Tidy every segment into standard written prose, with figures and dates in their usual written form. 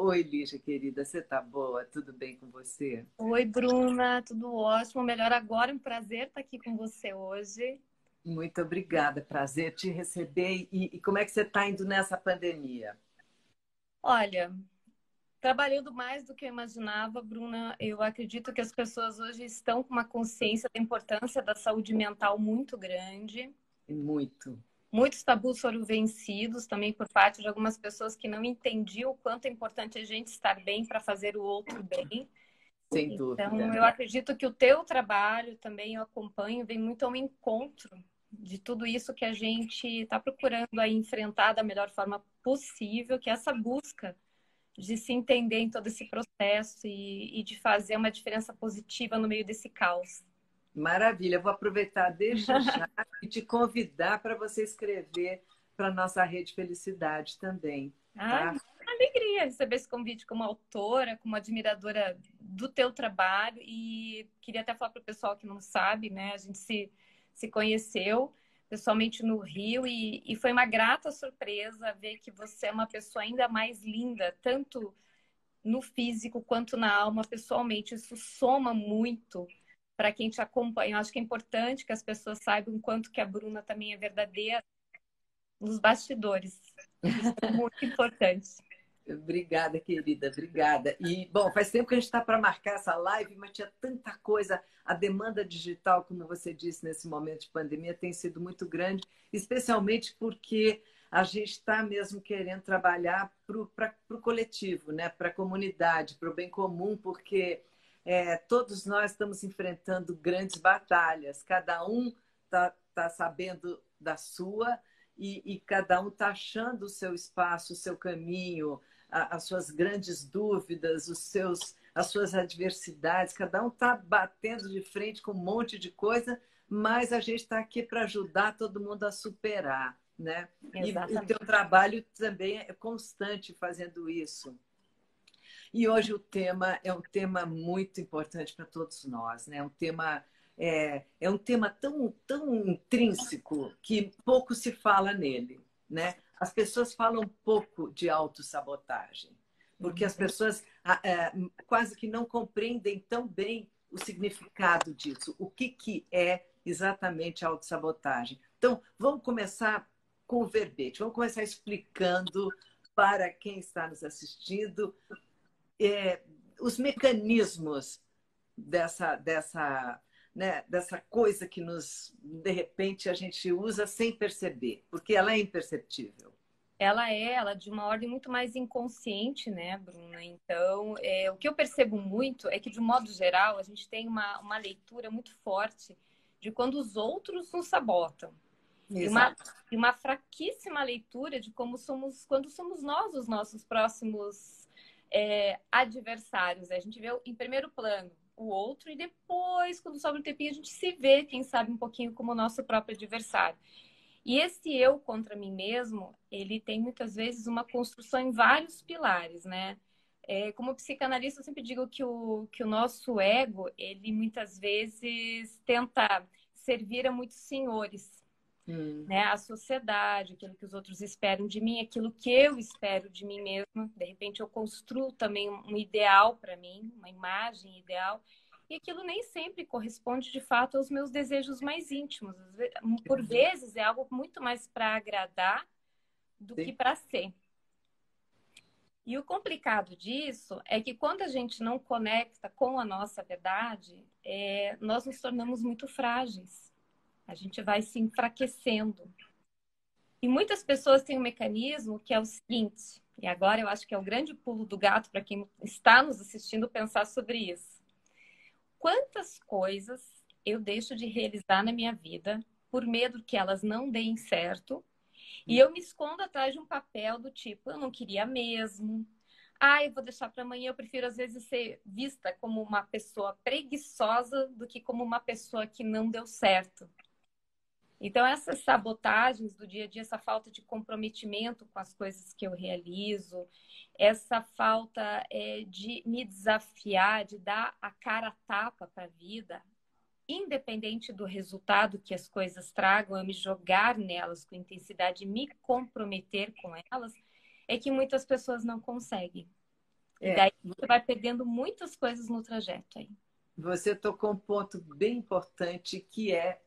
Oi, Lígia, querida, você tá boa? Tudo bem com você? Oi, Bruna, tudo ótimo. Melhor agora, um prazer estar aqui com você hoje. Muito obrigada, prazer te receber. E como é que você está indo nessa pandemia? Olha, trabalhando mais do que eu imaginava, Bruna, eu acredito que as pessoas hoje estão com uma consciência da importância da saúde mental muito grande. Muito, Muitos tabus foram vencidos também por parte de algumas pessoas que não entendiam o quanto é importante a gente estar bem para fazer o outro bem. sem Então, dúvida. eu acredito que o teu trabalho também eu acompanho, vem muito ao encontro de tudo isso que a gente está procurando aí enfrentar da melhor forma possível, que é essa busca de se entender em todo esse processo e de fazer uma diferença positiva no meio desse caos. Maravilha, eu vou aproveitar desde já e te convidar para você escrever para a nossa Rede Felicidade também, Ai, tá? uma alegria receber esse convite como autora, como admiradora do teu trabalho e queria até falar para o pessoal que não sabe, né? A gente se conheceu pessoalmente no Rio e foi uma grata surpresa ver que você é uma pessoa ainda mais linda, tanto no físico quanto na alma, pessoalmente. Isso soma muito para quem te acompanha. Eu acho que é importante que as pessoas saibam o quanto que a Bruna também é verdadeira nos bastidores. Isso é muito importante. Obrigada, querida, obrigada. E, bom, faz tempo que a gente está para marcar essa live, mas tinha tanta coisa. A demanda digital, como você disse, nesse momento de pandemia, tem sido muito grande, especialmente porque a gente está mesmo querendo trabalhar para o coletivo, né? Para a comunidade, para o bem comum, porque todos nós estamos enfrentando grandes batalhas, cada um tá sabendo da sua e cada um está achando o seu espaço, o seu caminho, as suas grandes dúvidas, as suas adversidades, cada um está batendo de frente com um monte de coisa, mas a gente está aqui para ajudar todo mundo a superar, né? E o teu Exatamente. trabalho também é constante fazendo isso. E hoje o tema é um tema muito importante para todos nós, né? É um tema tão intrínseco que pouco se fala nele, né? As pessoas falam pouco de autossabotagem, porque as Uhum. pessoas quase que não compreendem tão bem o significado disso, o que é exatamente a autossabotagem. Então, vamos começar com o verbete, vamos começar explicando para quem está nos assistindo é, os mecanismos dessa coisa que de repente, a gente usa sem perceber, porque ela é imperceptível. Ela é de uma ordem muito mais inconsciente, né, Bruna? Então, o que eu percebo muito é que, de um modo geral, a gente tem uma leitura muito forte de quando os outros nos sabotam. E uma, Exato. e uma fraquíssima leitura de como somos, quando somos nós os nossos próximos adversários. A gente vê em primeiro plano o outro e depois, quando sobra um tempinho, a gente se vê, quem sabe, um pouquinho como o nosso próprio adversário. E esse eu contra mim mesmo, ele tem muitas vezes uma construção em vários pilares, né? Como psicanalista, eu sempre digo que o nosso ego, ele muitas vezes tenta servir a muitos senhores, Hum, né? A sociedade, aquilo que os outros esperam de mim, aquilo que eu espero de mim mesma. De repente, eu construo também um ideal para mim, uma imagem ideal. E aquilo nem sempre corresponde de fato aos meus desejos mais íntimos. Por vezes é algo muito mais para agradar do que sim. para ser. E o complicado disso é que quando a gente não conecta com a nossa verdade, nós nos tornamos muito frágeis. A gente vai se enfraquecendo. E muitas pessoas têm um mecanismo que é o seguinte, e agora eu acho que é o grande pulo do gato para quem está nos assistindo pensar sobre isso. Quantas coisas eu deixo de realizar na minha vida por medo que elas não deem certo e eu me escondo atrás de um papel do tipo, eu não queria mesmo. Ah, eu vou deixar para amanhã. Eu prefiro, às vezes, ser vista como uma pessoa preguiçosa do que como uma pessoa que não deu certo. Então, essas sabotagens do dia a dia, essa falta de comprometimento com as coisas que eu realizo, essa falta de me desafiar, de dar a cara a tapa para a vida, independente do resultado que as coisas tragam, eu me jogar nelas com intensidade, me comprometer com elas, é que muitas pessoas não conseguem. E daí você vai perdendo muitas coisas no trajeto aí. Você tocou um ponto bem importante que é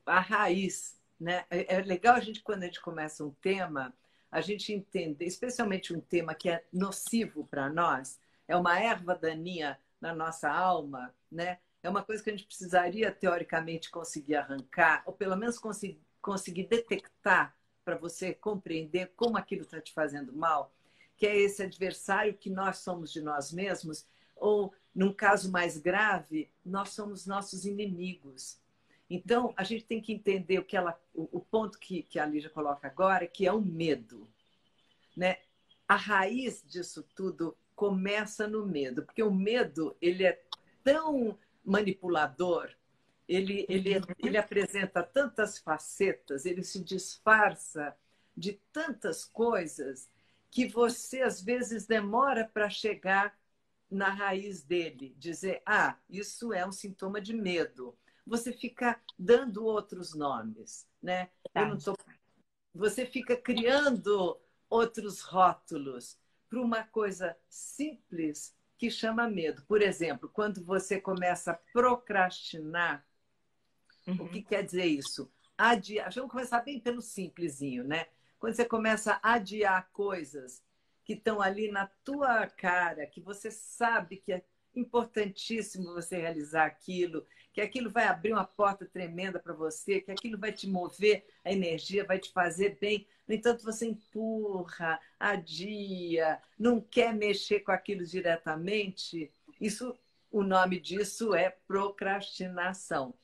a raiz, né? É legal a gente, quando a gente começa um tema, a gente entender, especialmente um tema que é nocivo para nós, é uma erva daninha na nossa alma, né? É uma coisa que a gente precisaria, teoricamente, conseguir arrancar, ou pelo menos conseguir detectar para você compreender como aquilo está te fazendo mal, que é esse adversário que nós somos de nós mesmos, ou, num caso mais grave, nós somos nossos inimigos. Então, a gente tem que entender o ponto que a Lígia coloca agora, que é o medo, né? A raiz disso tudo começa no medo, porque o medo ele é tão manipulador, ele apresenta tantas facetas, ele se disfarça de tantas coisas que você às vezes demora para chegar na raiz dele, dizer, ah, isso é um sintoma de medo. Você fica dando outros nomes, né? Eu não tô... Você fica criando outros rótulos para uma coisa simples que chama medo. Por exemplo, quando você começa a procrastinar, o que quer dizer isso? Adiar. Vamos começar bem pelo simplesinho, né? Quando você começa a adiar coisas que estão ali na tua cara, que você sabe que é importantíssimo você realizar aquilo, que aquilo vai abrir uma porta tremenda para você, que aquilo vai te mover a energia, vai te fazer bem. No entanto, você empurra, adia, não quer mexer com aquilo diretamente. Isso, o nome disso é procrastinação.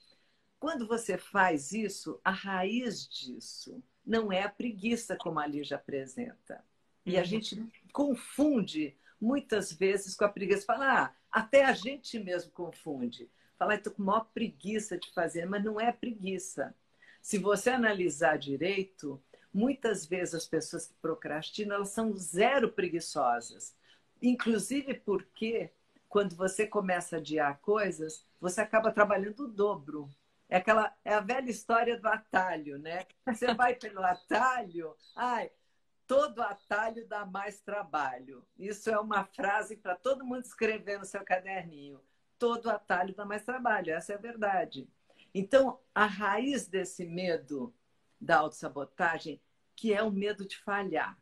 Quando você faz isso, a raiz disso não é a preguiça, como a Lígia apresenta. E a gente confunde muitas vezes com a preguiça. Fala, até a gente mesmo confunde. Fala, estou com maior preguiça de fazer, mas não é preguiça. Se você analisar direito, muitas vezes as pessoas que procrastinam, elas são zero preguiçosas. Inclusive porque, quando você começa a adiar coisas, você acaba trabalhando o dobro. É a velha história do atalho, né? Você vai pelo atalho, todo atalho dá mais trabalho. Isso é uma frase para todo mundo escrever no seu caderninho. Todo atalho dá mais trabalho, essa é a verdade. Então, a raiz desse medo da autossabotagem, que é o medo de falhar.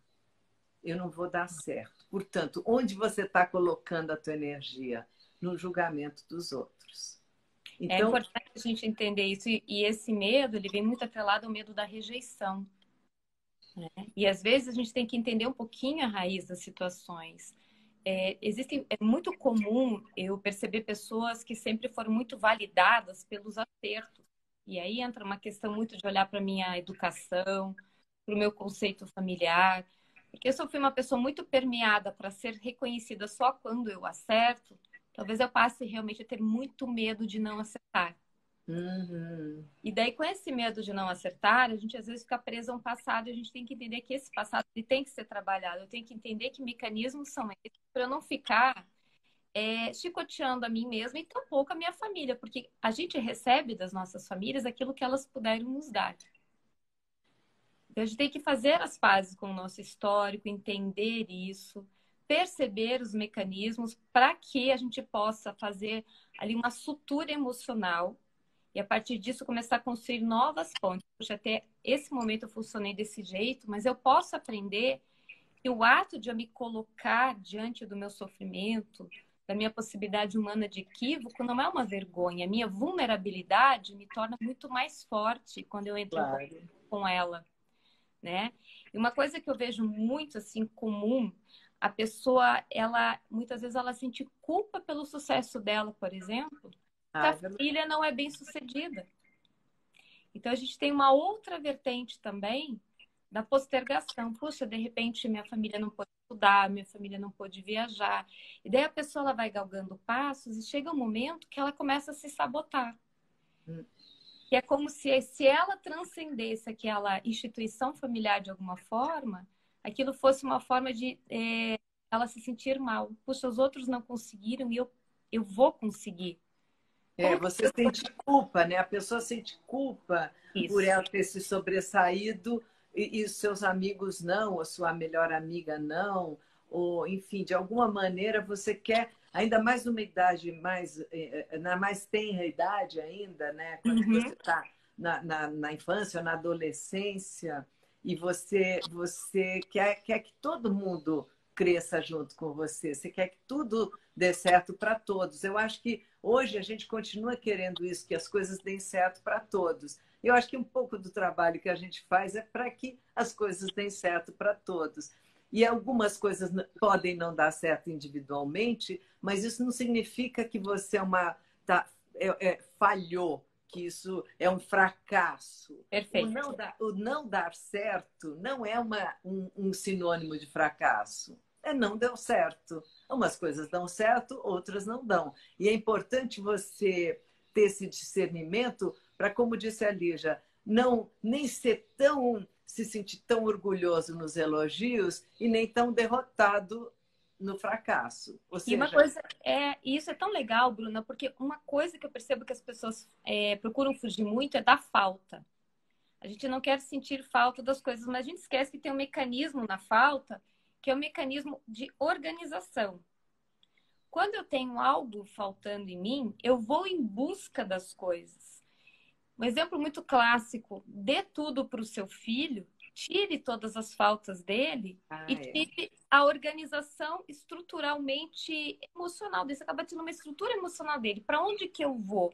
Eu não vou dar certo. Portanto, onde você está colocando a tua energia? No julgamento dos outros. É Então, importante a gente entender isso. E esse medo, ele vem muito atrelado ao medo da rejeição, né? E às vezes a gente tem que entender um pouquinho a raiz das situações. É muito comum eu perceber pessoas que sempre foram muito validadas pelos acertos. E aí entra uma questão muito de olhar para a minha educação, para o meu conceito familiar. Porque se eu fui uma pessoa muito permeada para ser reconhecida só quando eu acerto, talvez eu passe realmente a ter muito medo de não acertar. E daí, com esse medo de não acertar, a gente às vezes fica preso a um passado e a gente tem que entender que esse passado ele tem que ser trabalhado. Eu tenho que entender que mecanismos são esses para eu não ficar chicoteando a mim mesma e tampouco a minha família, porque a gente recebe das nossas famílias aquilo que elas puderam nos dar. Então, a gente tem que fazer as pazes com o nosso histórico, entender isso, perceber os mecanismos para que a gente possa fazer ali uma sutura emocional e a partir disso começar a construir novas pontes. Puxa, até esse momento eu funcionei desse jeito, mas eu posso aprender que o ato de eu me colocar diante do meu sofrimento, da minha possibilidade humana de equívoco, não é uma vergonha. A minha vulnerabilidade me torna muito mais forte quando eu entro com ela, né? E uma coisa que eu vejo muito assim comum, a pessoa, ela muitas vezes ela sente culpa pelo sucesso dela, por exemplo, que a filha não é bem sucedida. Então a gente tem uma outra vertente também da postergação. Puxa, de repente minha família não pode estudar, minha família não pode viajar. E daí a pessoa ela vai galgando passos e chega um momento que ela começa a se sabotar. Que é como se ela transcendesse aquela instituição familiar de alguma forma, aquilo fosse uma forma de ela se sentir mal. Puxa, os outros não conseguiram e eu vou conseguir. Você sente culpa, né? A pessoa sente culpa por ela ter se sobressaído e os seus amigos não, a sua melhor amiga não, ou enfim, de alguma maneira você quer, ainda mais numa idade mais, na mais tenra idade ainda, né? Quando você está na infância ou na adolescência, e você quer que todo mundo cresça junto com você, você quer que tudo dê certo para todos. Eu acho que hoje a gente continua querendo isso, que as coisas deem certo para todos. Eu acho que um pouco do trabalho que a gente faz é para que as coisas deem certo para todos. E algumas coisas podem não dar certo individualmente, mas isso não significa que você falhou, que isso é um fracasso. Perfeito. O não dar certo não é um sinônimo de fracasso. É não deu certo. Umas coisas dão certo, outras não dão. E é importante você ter esse discernimento para, como disse a Lígia, não nem ser tão se sentir tão orgulhoso nos elogios e nem tão derrotado no fracasso. Ou seja, e uma coisa isso é tão legal, Bruna, porque uma coisa que eu percebo que as pessoas procuram fugir muito é da falta. A gente não quer sentir falta das coisas, mas a gente esquece que tem um mecanismo na falta, que é o mecanismo de organização. Quando eu tenho algo faltando em mim, eu vou em busca das coisas. Um exemplo muito clássico: dê tudo para o seu filho, tire todas as faltas dele e tire a organização estruturalmente emocional dele. Você acaba tendo uma estrutura emocional dele. Para onde que eu vou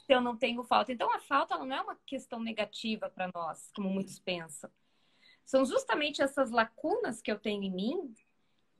se eu não tenho falta? Então, a falta não é uma questão negativa para nós, como muitos pensam. São justamente essas lacunas que eu tenho em mim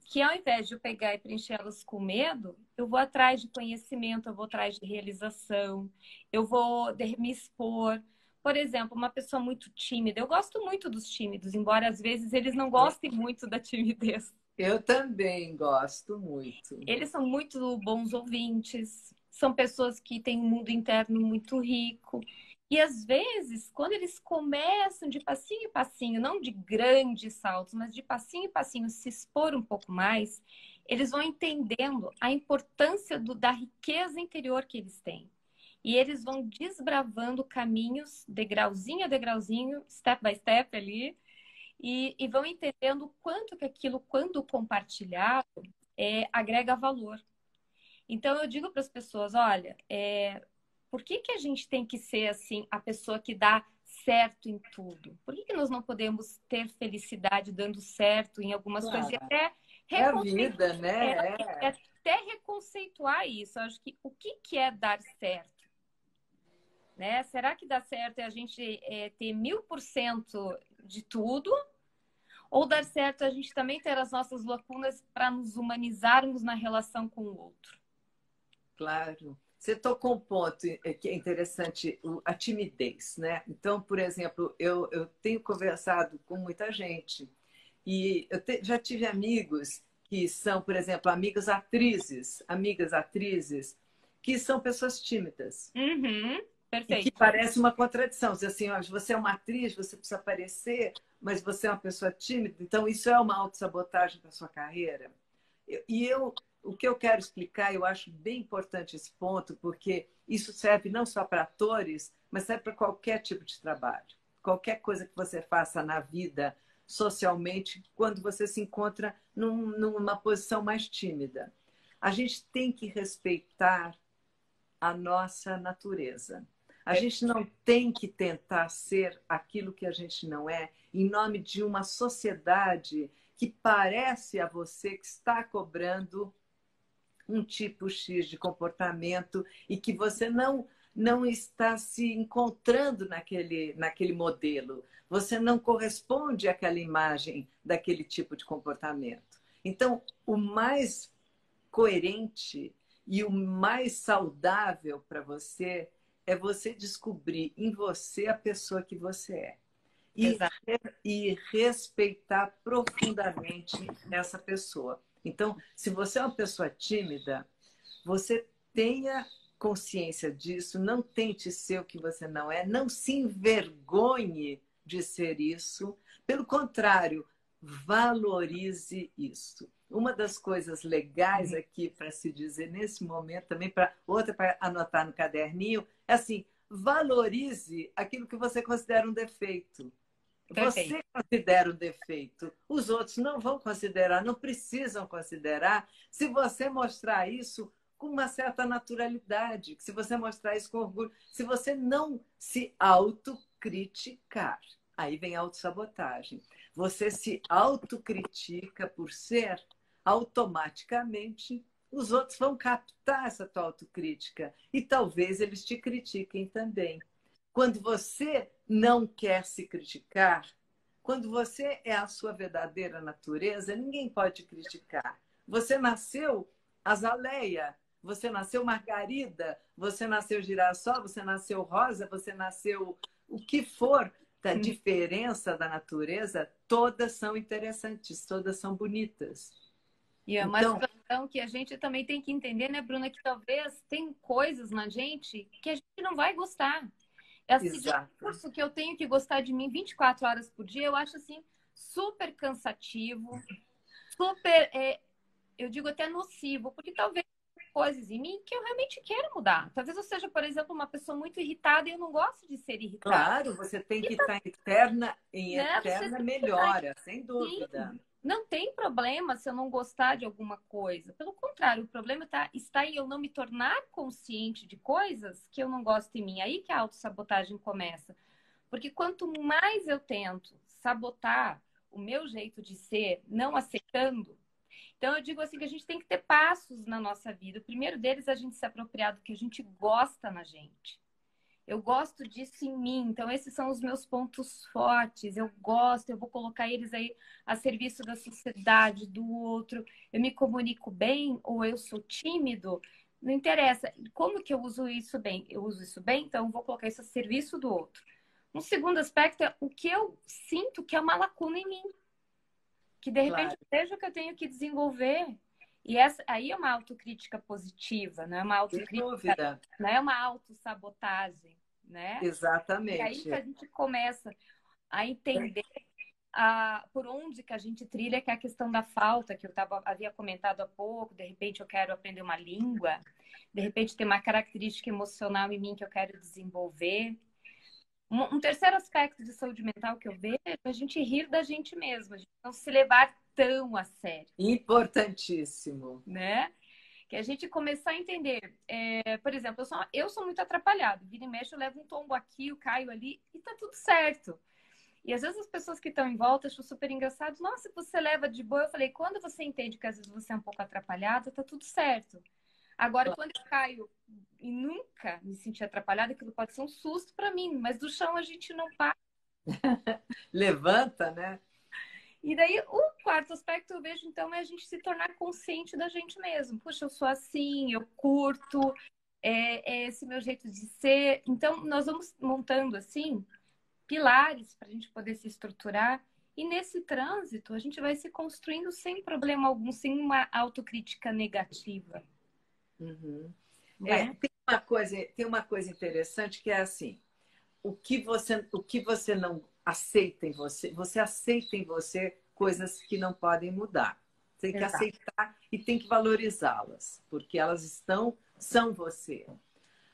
que, ao invés de eu pegar e preenchê-las com medo, eu vou atrás de conhecimento, eu vou atrás de realização, eu vou me expor. Por exemplo, uma pessoa muito tímida. Eu gosto muito dos tímidos, embora às vezes eles não gostem muito da timidez. Eu também gosto muito. Eles são muito bons ouvintes, são pessoas que têm um mundo interno muito rico. E às vezes, quando eles começam de passinho em passinho, não de grandes saltos, mas de passinho em passinho, se expor um pouco mais, eles vão entendendo a importância da riqueza interior que eles têm. E eles vão desbravando caminhos, degrauzinho a degrauzinho, step by step ali, e vão entendendo o quanto que aquilo, quando compartilhado, agrega valor. Então, eu digo para as pessoas, olha, por que a gente tem que ser assim a pessoa que dá certo em tudo? Por que nós não podemos ter felicidade dando certo em algumas coisas? E até é a vida, né? até reconceituar isso. Eu acho que o que é dar certo? Né? Será que dá certo a gente ter 1000% de tudo? Ou dar certo a gente também ter as nossas lacunas para nos humanizarmos na relação com o outro? Claro. Você tocou um ponto que é interessante, a timidez, né? Então, por exemplo, eu tenho conversado com muita gente e já tive amigos que são, por exemplo, amigas atrizes, que são pessoas tímidas. Uhum, e que perfeito. parece uma contradição. Dizer assim, ó, você é uma atriz, você precisa aparecer, mas você é uma pessoa tímida, então isso é uma autossabotagem para a sua carreira. O que eu quero explicar, eu acho bem importante esse ponto, porque isso serve não só para atores, mas serve para qualquer tipo de trabalho. Qualquer coisa que você faça na vida, socialmente, quando você se encontra numa posição mais tímida. A gente tem que respeitar a nossa natureza. A gente não tem que tentar ser aquilo que a gente não é, em nome de uma sociedade que parece a você que está cobrando um tipo X de comportamento e que você não está se encontrando naquele modelo. Você não corresponde àquela imagem daquele tipo de comportamento. Então, o mais coerente e o mais saudável para você é você descobrir em você a pessoa que você é. E respeitar profundamente essa pessoa. Então, se você é uma pessoa tímida, você tenha consciência disso, não tente ser o que você não é, não se envergonhe de ser isso. Pelo contrário, valorize isso. Uma das coisas legais aqui para se dizer nesse momento, também outra para anotar no caderninho, é assim: valorize aquilo que você considera um defeito. Perfeito. Você considera um defeito. Os outros não vão considerar, não precisam considerar, se você mostrar isso com uma certa naturalidade, se você mostrar isso com orgulho, se você não se autocriticar. Aí vem a autossabotagem. Você se autocritica por ser, automaticamente os outros vão captar essa tua autocrítica e talvez eles te critiquem também. Quando você não quer se criticar, quando você é a sua verdadeira natureza, ninguém pode te criticar. Você nasceu azaleia, você nasceu margarida, você nasceu girassol, você nasceu rosa, você nasceu o que for da diferença da natureza, todas são interessantes, todas são bonitas. E é uma Então, situação que a gente também tem que entender, né, Bruna, que talvez tem coisas na gente que a gente não vai gostar. Esse exato. discurso que eu tenho que gostar de mim 24 horas por dia, eu acho assim super cansativo, super, eu digo até nocivo, porque talvez coisas em mim que eu realmente quero mudar. Talvez eu seja, por exemplo, uma pessoa muito irritada e eu não gosto de ser irritada. Claro, você tem E que tá, estar eterna, em né? Você eterna tem que estar melhora, sem dúvida. assim. Não tem problema se eu não gostar de alguma coisa. Pelo contrário, o problema está em eu não me tornar consciente de coisas que eu não gosto em mim. Aí que a autossabotagem começa. Porque quanto mais eu tento sabotar o meu jeito de ser, não aceitando, então eu digo assim que a gente tem que ter passos na nossa vida. O primeiro deles é a gente se apropriar do que a gente gosta na gente. Eu gosto disso em mim, então esses são os meus pontos fortes. Eu gosto, eu vou colocar eles aí a serviço da sociedade, do outro. Eu me comunico bem ou eu sou tímido, não interessa. Como que eu uso isso bem? Eu uso isso bem, então eu vou colocar isso a serviço do outro. Um segundo aspecto é o que eu sinto que é uma lacuna em mim, que de repente Claro, eu vejo que eu tenho que desenvolver. E essa aí é uma autocrítica positiva, não é uma sem autocrítica, dúvida. não é uma autossabotagem, né? E aí que Exatamente. a gente começa a entender por onde que a gente trilha, que é a questão da falta, que eu havia comentado há pouco, de repente eu quero aprender uma língua, de repente tem uma característica emocional em mim que eu quero desenvolver. Um terceiro aspecto de saúde mental que eu vejo é a gente rir da gente mesma, a gente não se levar tão a sério, Importantíssimo. né? Que a gente começar a entender. Por exemplo, eu sou muito atrapalhada. Vira e mexe, eu levo um tombo aqui, eu caio ali e tá tudo certo. E às vezes as pessoas que estão em volta acham super engraçado. Nossa, você leva de boa. Eu falei, quando você entende que às vezes você é um pouco atrapalhada, tá tudo certo. Agora, quando eu caio e nunca me senti atrapalhada, aquilo pode ser um susto para mim, mas do chão a gente não para. Levanta, né? E daí, o quarto aspecto eu vejo, então, é a gente se tornar consciente da gente mesmo. Puxa, eu sou assim, eu curto, é esse meu jeito de ser. Então, nós vamos montando, assim, pilares para a gente poder se estruturar. E nesse trânsito, a gente vai se construindo sem problema algum, sem uma autocrítica negativa. Uhum. Né? Tem uma coisa interessante que é assim, o que você não aceita em você, você aceita em você coisas que não podem mudar. Tem que Exato. aceitar e tem que valorizá-las, porque elas são você.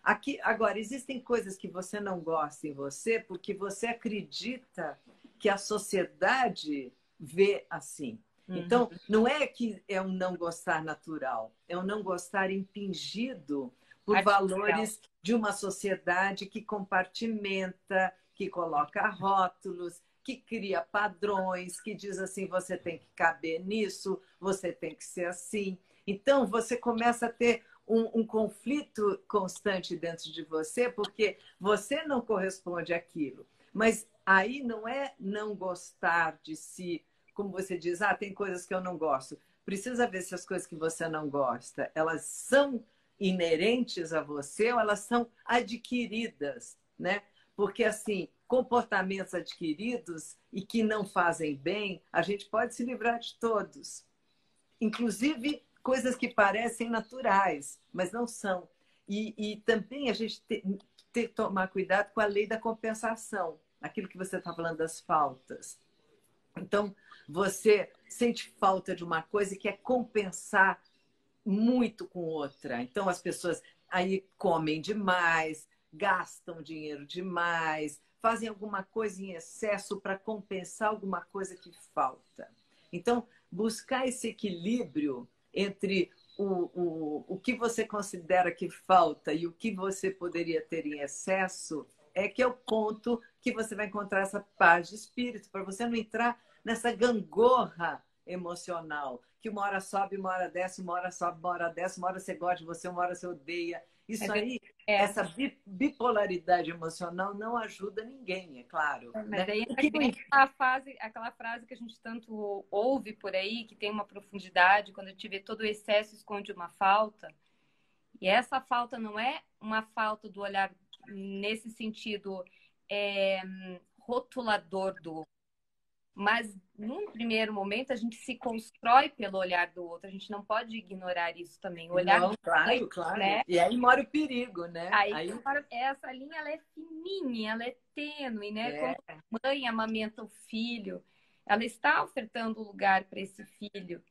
Aqui, agora, existem coisas que você não gosta em você porque você acredita que a sociedade vê assim. Uhum. Então, não é que é um não gostar natural, é um não gostar impingido por Artificial. valores de uma sociedade que compartimenta, que coloca rótulos, que cria padrões, que diz assim: você tem que caber nisso, você tem que ser assim. Então, você começa a ter um conflito constante dentro de você, porque você não corresponde àquilo. Mas aí não é não gostar de si, como você diz, tem coisas que eu não gosto. Precisa ver se as coisas que você não gosta, elas são inerentes a você ou elas são adquiridas, né? Porque, assim, comportamentos adquiridos e que não fazem bem, a gente pode se livrar de todos. Inclusive coisas que parecem naturais, mas não são. E também a gente tem que tomar cuidado com a lei da compensação, aquilo que você está falando das faltas. Então, você sente falta de uma coisa e quer compensar muito com outra. Então, as pessoas aí comem demais, gastam dinheiro demais, fazem alguma coisa em excesso para compensar alguma coisa que falta. Então, buscar esse equilíbrio entre o que você considera que falta e o que você poderia ter em excesso é que é o ponto que você vai encontrar essa paz de espírito, para você não entrar nessa gangorra emocional, que uma hora sobe, uma hora desce, uma hora sobe, uma hora desce, uma hora você gosta de você, uma hora você odeia. Isso aí, essa bipolaridade emocional não ajuda ninguém, é claro. Mas Né? aí O que vem aquela frase que a gente tanto ouve por aí, que tem uma profundidade, quando a gente vê todo o excesso esconde uma falta. E essa falta não é uma falta do olhar nesse sentido rotulador do. Mas, num primeiro momento, a gente se constrói pelo olhar do outro. A gente não pode ignorar isso também. O olhar não, claro, claro. né? E aí mora o perigo, né? Aí essa linha ela é fininha, ela é tênue, né? Quando a mãe amamenta o filho, ela está ofertando lugar para esse filho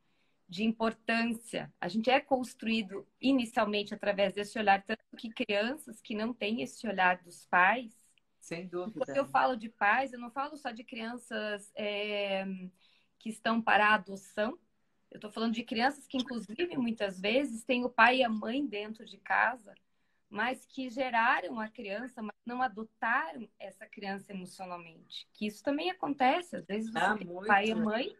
de importância. A gente é construído inicialmente através desse olhar, tanto que crianças que não têm esse olhar dos pais. Sem dúvida. Quando eu falo de pais, eu não falo só de crianças que estão para a adoção. Eu estou falando de crianças que, inclusive, muitas vezes têm o pai e a mãe dentro de casa, mas que geraram a criança, mas não adotaram essa criança emocionalmente. Que isso também acontece. Às vezes você tem o pai e a mãe,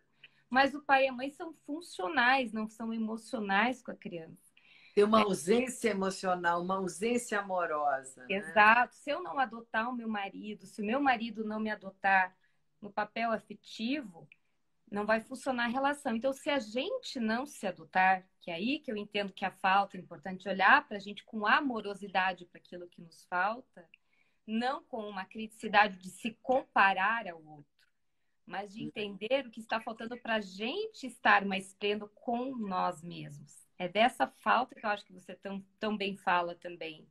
mas o pai e a mãe são funcionais, não são emocionais com a criança. Tem uma ausência emocional, uma ausência amorosa. Exato. Né? Se eu não adotar o meu marido, se o meu marido não me adotar no papel afetivo, não vai funcionar a relação. Então, se a gente não se adotar, que é aí que eu entendo que a falta é importante olhar para a gente com amorosidade para aquilo que nos falta, não com uma criticidade de se comparar ao outro, mas de entender o que está faltando para a gente estar mais pleno com nós mesmos. É dessa falta que eu acho que você tão bem fala também.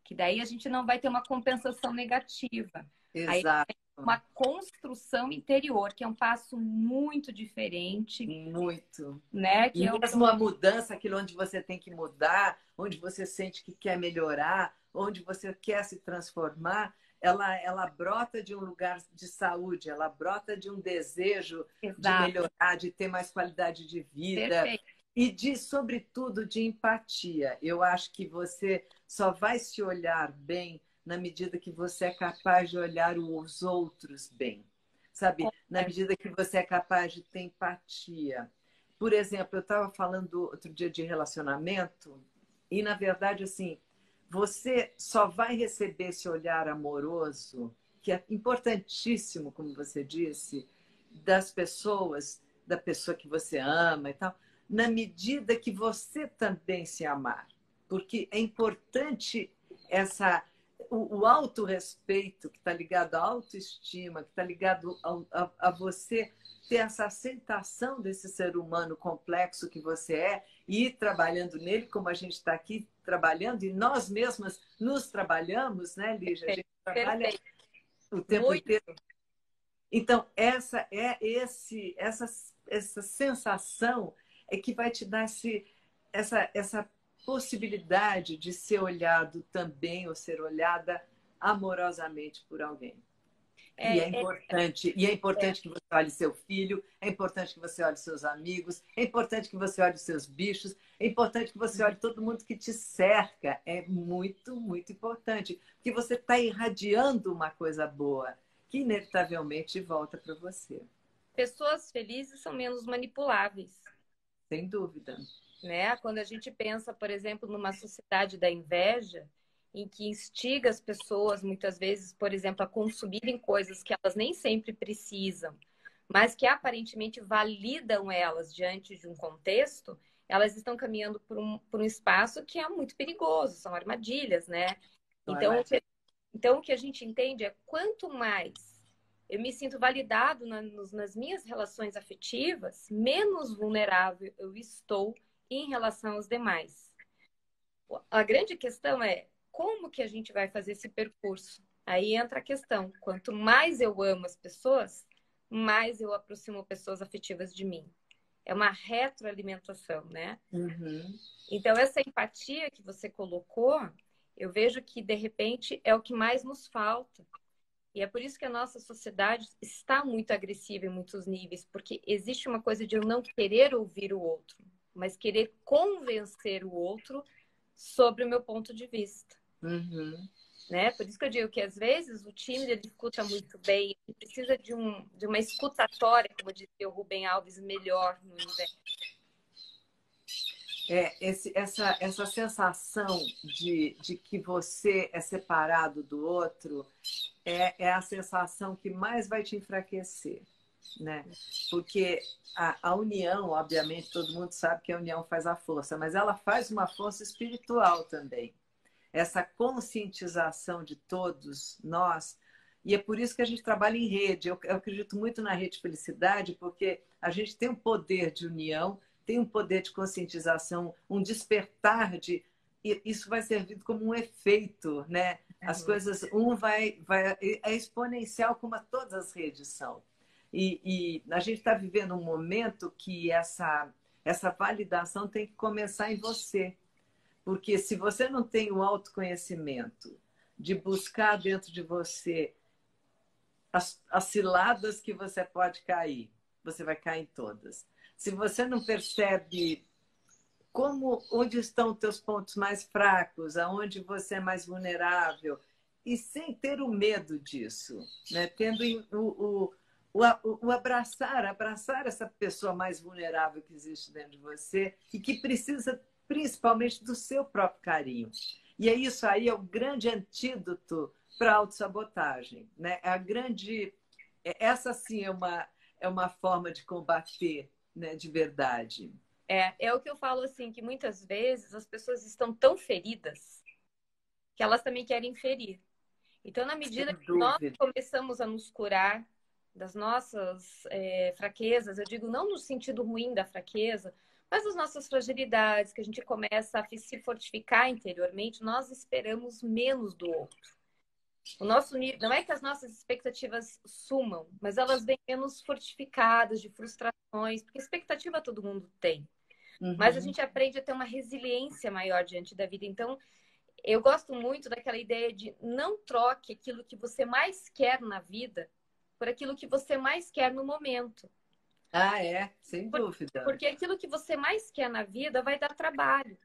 Que daí a gente não vai ter uma compensação negativa. Exato. Aí, uma construção interior, que é um passo muito diferente. Muito. Né? Que e mesmo a mudança, aquilo onde você tem que mudar, onde você sente que quer melhorar, onde você quer se transformar, ela brota de um lugar de saúde, ela brota de um desejo de melhorar, de ter mais qualidade de vida. Perfeito. E de, sobretudo, de empatia. Eu acho que você só vai se olhar bem na medida que você é capaz de olhar os outros bem. Sabe? Na medida que você é capaz de ter empatia. Por exemplo, eu estava falando outro dia de relacionamento e, na verdade, assim, você só vai receber esse olhar amoroso, que é importantíssimo, como você disse, das pessoas, da pessoa que você ama e tal, na medida que você também se amar. Porque é importante o autorrespeito, que está ligado à autoestima, que está ligado a você ter essa aceitação desse ser humano complexo que você é e ir trabalhando nele, como a gente está aqui trabalhando, e nós mesmas nos trabalhamos, né, Lígia? A gente trabalha o tempo inteiro. Então, essa sensação é que vai te dar essa possibilidade de ser olhado também ou ser olhada amorosamente por alguém. E é importante que você olhe seu filho, é importante que você olhe seus amigos, é importante que você olhe seus bichos, é importante que você olhe todo mundo que te cerca. É muito, muito importante. Porque você está irradiando uma coisa boa, que inevitavelmente volta para você. Pessoas felizes são menos manipuláveis. Sem dúvida. Né? Quando a gente pensa, por exemplo, numa sociedade da inveja, em que instiga as pessoas, muitas vezes, por exemplo, a consumirem coisas que elas nem sempre precisam, mas que aparentemente validam elas diante de um contexto, elas estão caminhando por um espaço que é muito perigoso, são armadilhas, né? Então, o que a gente entende é quanto mais eu me sinto validado nas minhas relações afetivas, menos vulnerável eu estou em relação aos demais. A grande questão é como que a gente vai fazer esse percurso? Aí entra a questão, quanto mais eu amo as pessoas, mais eu aproximo pessoas afetivas de mim. É uma retroalimentação, né? Uhum. Então, essa empatia que você colocou, eu vejo que, de repente, é o que mais nos falta. E é por isso que a nossa sociedade está muito agressiva em muitos níveis, porque existe uma coisa de eu não querer ouvir o outro, mas querer convencer o outro sobre o meu ponto de vista. Uhum. Né? Por isso que eu digo que às vezes o tímido ele escuta muito bem, ele precisa de uma escutatória, como dizia o Rubem Alves, melhor no universo. Essa sensação de que você é separado do outro é a sensação que mais vai te enfraquecer, né? Porque a união, obviamente, todo mundo sabe que a união faz a força, mas ela faz uma força espiritual também. Essa conscientização de todos nós, e é por isso que a gente trabalha em rede. Eu acredito muito na Rede Felicidade, porque a gente tem um poder de união, tem um poder de conscientização, um despertar de. E isso vai servir como um efeito, né? As coisas, é exponencial como todas as redes são. E a gente está vivendo um momento que essa validação tem que começar em você. Porque se você não tem o autoconhecimento de buscar dentro de você as ciladas que você pode cair, você vai cair em todas. Se você não percebe onde estão os teus pontos mais fracos, aonde você é mais vulnerável, e sem ter o medo disso, né? Tendo o abraçar essa pessoa mais vulnerável que existe dentro de você e que precisa principalmente do seu próprio carinho. E é isso aí, é o grande antídoto para a autossabotagem, né? Essa sim é uma forma de combater, né, de verdade. É o que eu falo assim, que muitas vezes as pessoas estão tão feridas que elas também querem ferir. Então, na medida que nós começamos a nos curar das nossas fraquezas, eu digo não no sentido ruim da fraqueza, mas das nossas fragilidades, que a gente começa a se fortificar interiormente, nós esperamos menos do outro. O nosso não é que as nossas expectativas sumam, mas elas vêm menos fortificadas de frustrações, porque expectativa todo mundo tem. Uhum. Mas a gente aprende a ter uma resiliência maior diante da vida. Então, eu gosto muito daquela ideia de não troque aquilo que você mais quer na vida por aquilo que você mais quer no momento. Sem dúvida. Porque aquilo que você mais quer na vida vai dar trabalho.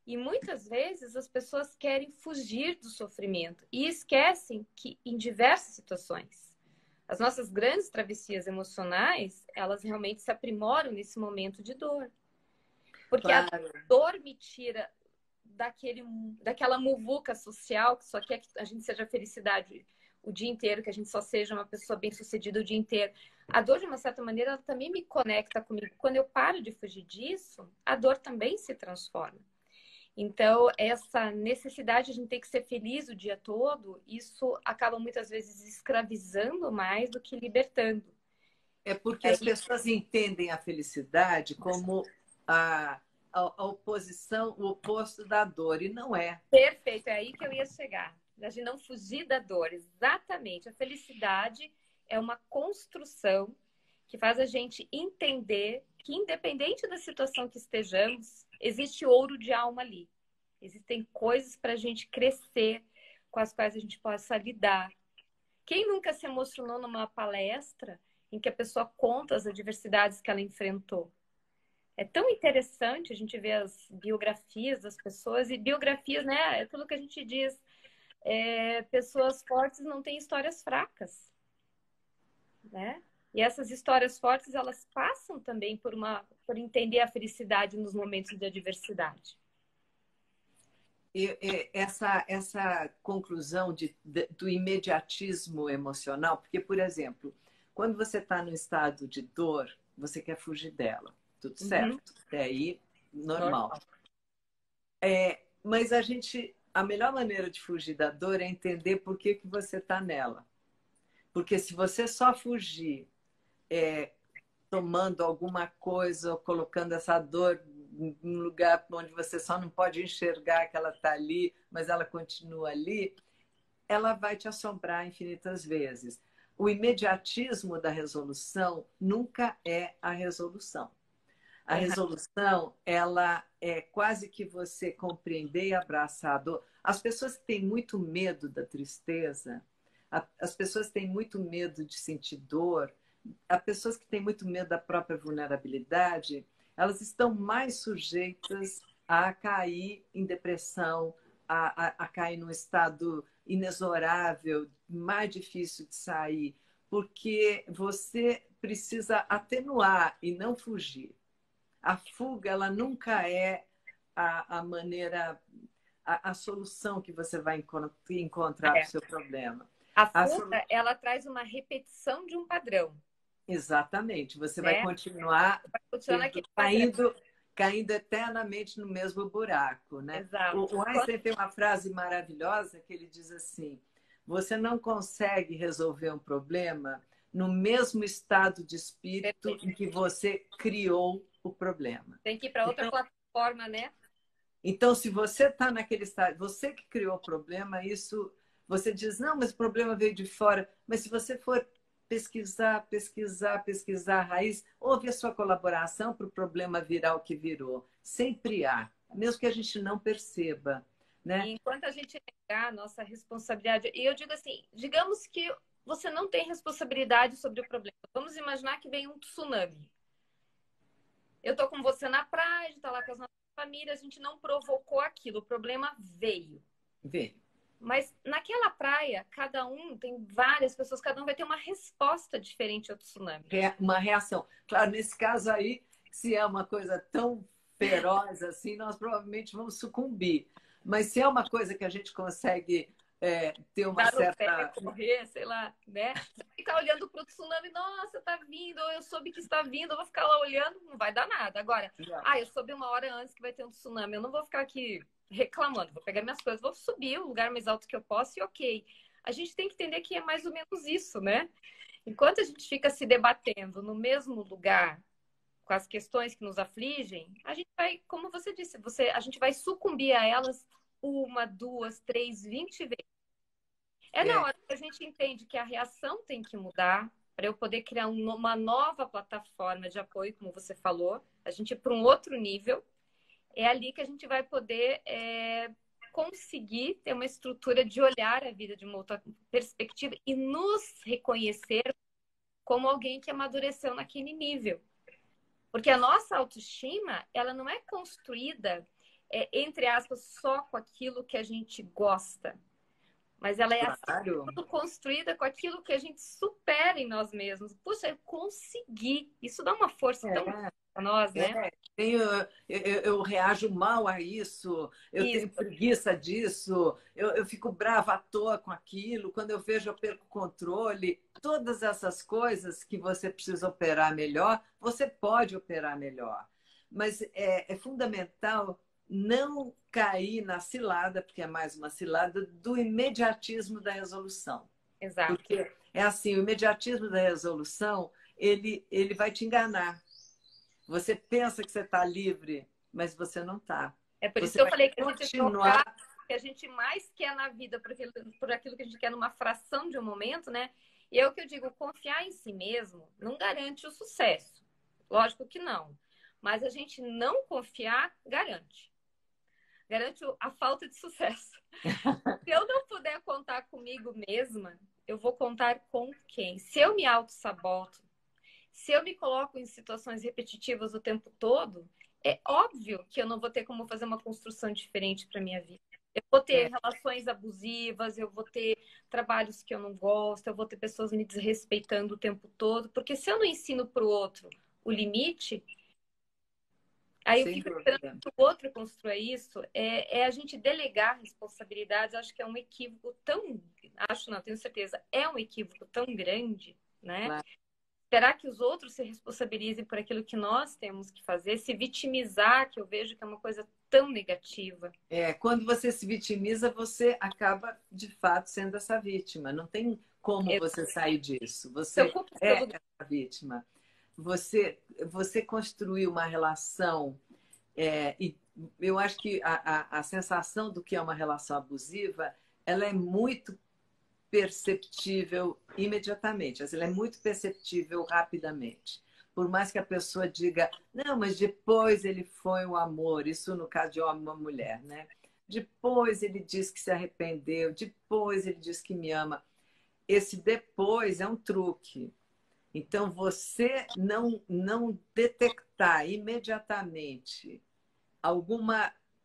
E muitas vezes as pessoas querem fugir do sofrimento e esquecem que em diversas situações, as nossas grandes travessias emocionais, elas realmente se aprimoram nesse momento de dor. Porque claro, a dor me tira daquela muvuca social que só quer que a gente seja felicidade o dia inteiro, que a gente só seja uma pessoa bem-sucedida o dia inteiro. A dor, de uma certa maneira, ela também me conecta comigo. Quando eu paro de fugir disso, a dor também se transforma. Então, essa necessidade de a gente ter que ser feliz o dia todo, isso acaba muitas vezes escravizando mais do que libertando. É porque as pessoas entendem a felicidade como a oposição, o oposto da dor, e não é. Perfeito, é aí que eu ia chegar. A gente não fugir da dor, exatamente. A felicidade é uma construção que faz a gente entender que, independente da situação que estejamos, existe ouro de alma ali. Existem coisas para a gente crescer, com as quais a gente possa lidar. Quem nunca se emocionou numa palestra em que a pessoa conta as adversidades que ela enfrentou? É tão interessante a gente ver as biografias das pessoas, e biografias, né? É aquilo que a gente diz. Pessoas fortes não têm histórias fracas, né? E essas histórias fortes, elas passam também por entender a felicidade nos momentos de adversidade. Essa conclusão do imediatismo emocional, porque, por exemplo, quando você está no estado de dor, você quer fugir dela, tudo certo? Até aí, normal. Mas a melhor maneira de fugir da dor é entender por que você está nela. Porque se você só fugir tomando alguma coisa ou colocando essa dor num lugar onde você só não pode enxergar que ela está ali, mas ela continua ali, ela vai te assombrar infinitas vezes. O imediatismo da resolução nunca é a resolução. A resolução, ela é quase que você compreender e abraçar a dor. As pessoas que têm muito medo da tristeza, As pessoas têm muito medo de sentir dor, as pessoas que têm muito medo da própria vulnerabilidade, elas estão mais sujeitas a cair em depressão, a cair num estado inexorável, mais difícil de sair, porque você precisa atenuar e não fugir. A fuga, ela nunca é a maneira, a solução que você vai encontrar para o seu problema. A fuga, ela traz uma repetição de um padrão. Exatamente. Você vai né? continuar caindo eternamente no mesmo buraco, né? Exato. O Einstein tem uma frase maravilhosa que ele diz assim: você não consegue resolver um problema no mesmo estado de espírito em que você criou o problema. Tem que ir para outra plataforma, né? Então, se você está naquele estado, você que criou o problema, isso você diz, não, mas o problema veio de fora. Mas se você for pesquisar a raiz, houve a sua colaboração para o problema virar o que virou. Sempre há, mesmo que a gente não perceba. Né? E enquanto a gente negar a nossa responsabilidade, e eu digo assim, digamos que você não tem responsabilidade sobre o problema. Vamos imaginar que vem um tsunami. Eu tô com você na praia, a gente tá lá com as nossas famílias, a gente não provocou aquilo, o problema veio. Veio. Mas naquela praia, cada um, tem várias pessoas, cada um vai ter uma resposta diferente ao tsunami. Uma reação. Claro, nesse caso aí, se é uma coisa tão feroz assim, nós provavelmente vamos sucumbir. Mas se é uma coisa que a gente consegue ter uma certa... Pé, correr, sei lá, né? Ficar olhando para o tsunami, nossa, tá vindo, eu soube que está vindo, eu vou ficar lá olhando, não vai dar nada. Agora, eu soube uma hora antes que vai ter um tsunami, eu não vou ficar aqui reclamando, vou pegar minhas coisas, vou subir o lugar mais alto que eu posso e ok. A gente tem que entender que é mais ou menos isso, né? Enquanto a gente fica se debatendo no mesmo lugar com as questões que nos afligem, a gente vai, como você disse, a gente vai sucumbir a elas 1, 2, 3, 20 vezes. Na hora que a gente entende que a reação tem que mudar para eu poder criar uma nova plataforma de apoio, como você falou, a gente ir para um outro nível. É ali que a gente vai poder conseguir ter uma estrutura de olhar a vida de uma outra perspectiva e nos reconhecer como alguém que amadureceu naquele nível. Porque a nossa autoestima, ela não é construída, entre aspas, só com aquilo que a gente gosta. Mas ela é construída com aquilo que a gente supera em nós mesmos. Puxa, eu consegui. Isso dá uma força tão grande para nós, né? Eu reajo mal a isso, eu tenho preguiça disso, eu fico brava à toa com aquilo, quando eu vejo eu perco o controle. Todas essas coisas que você precisa operar melhor, você pode operar melhor. Mas é fundamental não cair na cilada, porque é mais uma cilada, do imediatismo da resolução. Exato. Porque é assim, o imediatismo da resolução, ele vai te enganar. Você pensa que você está livre, mas você não está. É por isso que eu falei que a gente trocar o que a gente mais quer na vida por aquilo que a gente quer numa fração de um momento, né? E é o que eu digo, confiar em si mesmo não garante o sucesso. Lógico que não. Mas a gente não confiar garante. Garante a falta de sucesso. Se eu não puder contar comigo mesma, eu vou contar com quem? Se eu me auto-saboto, se eu me coloco em situações repetitivas o tempo todo, é óbvio que eu não vou ter como fazer uma construção diferente para minha vida. Eu vou ter relações abusivas, eu vou ter trabalhos que eu não gosto, eu vou ter pessoas me desrespeitando o tempo todo, porque se eu não ensino para o outro o limite, aí eu fico esperando que o outro construa isso, é a gente delegar responsabilidades. Acho que é um equívoco tenho certeza, é um equívoco tão grande, né? Claro. Esperar que os outros se responsabilizem por aquilo que nós temos que fazer, se vitimizar, que eu vejo que é uma coisa tão negativa. Quando você se vitimiza, você acaba, de fato, sendo essa vítima. Não tem como você sair disso. Você é essa vítima. Você construiu uma relação, e eu acho que a sensação do que é uma relação abusiva, ela é muito perceptível imediatamente, ela é muito perceptível rapidamente. Por mais que a pessoa diga, não, mas depois ele foi um amor, isso no caso de uma mulher, né? Depois ele diz que se arrependeu, depois ele diz que me ama. esse depois é um truque. Então, você não detectar imediatamente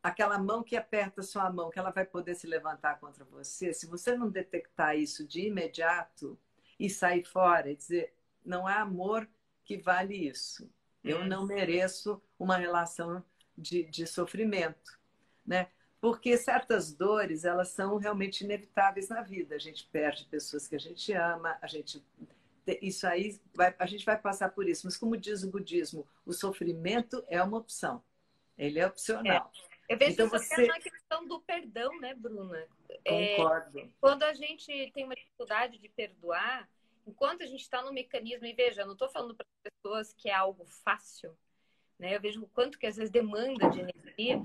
aquela mão que aperta sua mão, que ela vai poder se levantar contra você, se você não detectar isso de imediato e sair fora e dizer, não há amor que vale isso. Eu não mereço uma relação de sofrimento, né? Porque certas dores, elas são realmente inevitáveis na vida. A gente perde pessoas que a gente ama, isso aí, a gente vai passar por isso. Mas como diz o budismo, o sofrimento é uma opção. Ele é É. opcional. Eu vejo Então isso até você na questão do perdão, né, Bruna? concorda. Quando a gente tem uma dificuldade de perdoar, enquanto a gente está no mecanismo, e veja, eu não estou falando para as pessoas que é algo fácil, né? Eu vejo o quanto que às vezes demanda de energia,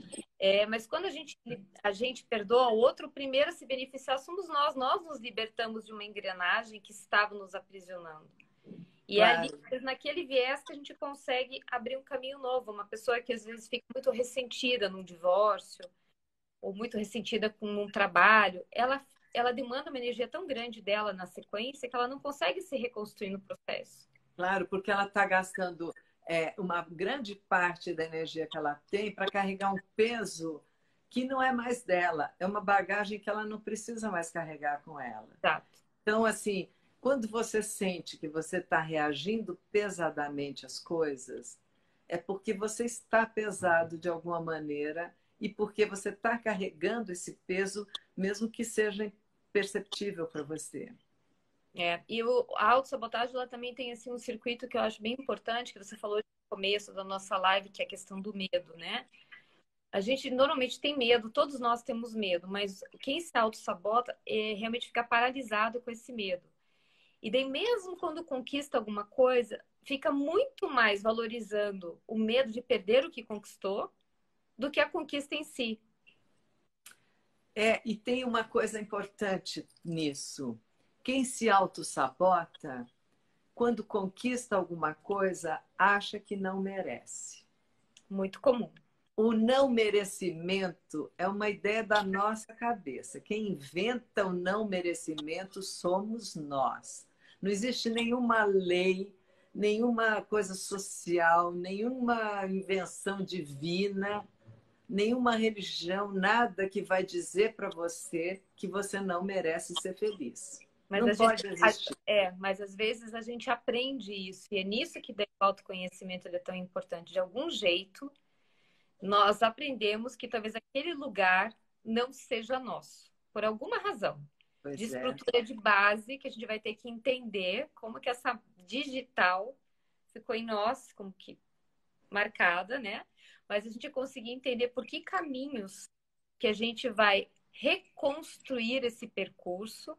mas quando a gente perdoa o outro, o primeiro a se beneficiar somos nós. Nós nos libertamos de uma engrenagem que estava nos aprisionando. E é ali, Claro. naquele viés, que a gente consegue abrir um caminho novo. Uma pessoa que às vezes fica muito ressentida num divórcio, ou muito ressentida com um trabalho, ela demanda uma energia tão grande dela na sequência que ela não consegue se reconstruir no processo. Claro, porque ela está gastando uma grande parte da energia que ela tem para carregar um peso que não é mais dela, é uma bagagem que ela não precisa mais carregar com ela. Exato. Então, assim, quando você sente que você está reagindo pesadamente às coisas, é porque você está pesado de alguma maneira e porque você está carregando esse peso, mesmo que seja imperceptível para você. E a autossabotagem, ela também tem assim, um circuito que eu acho bem importante, que você falou no começo da nossa live, que é a questão do medo, né? A gente normalmente tem medo, todos nós temos medo, mas quem se autossabota realmente fica paralisado com esse medo. E daí, mesmo quando conquista alguma coisa, fica muito mais valorizando o medo de perder o que conquistou do que a conquista em si. E tem uma coisa importante nisso. Quem se autossabota, quando conquista alguma coisa, acha que não merece. Muito comum. O não merecimento é uma ideia da nossa cabeça. Quem inventa o não merecimento somos nós. Não existe nenhuma lei, nenhuma coisa social, nenhuma invenção divina, nenhuma religião, nada que vai dizer para você que você não merece ser feliz. Mas Não pode existir. mas às vezes a gente aprende isso. E é nisso que o autoconhecimento é tão importante. De algum jeito, nós aprendemos que talvez aquele lugar não seja nosso, por alguma razão. De Pois é. estrutura de base, que a gente vai ter que entender como que essa digital ficou em nós, como que marcada, né? Mas a gente conseguir entender por que caminhos que a gente vai reconstruir esse percurso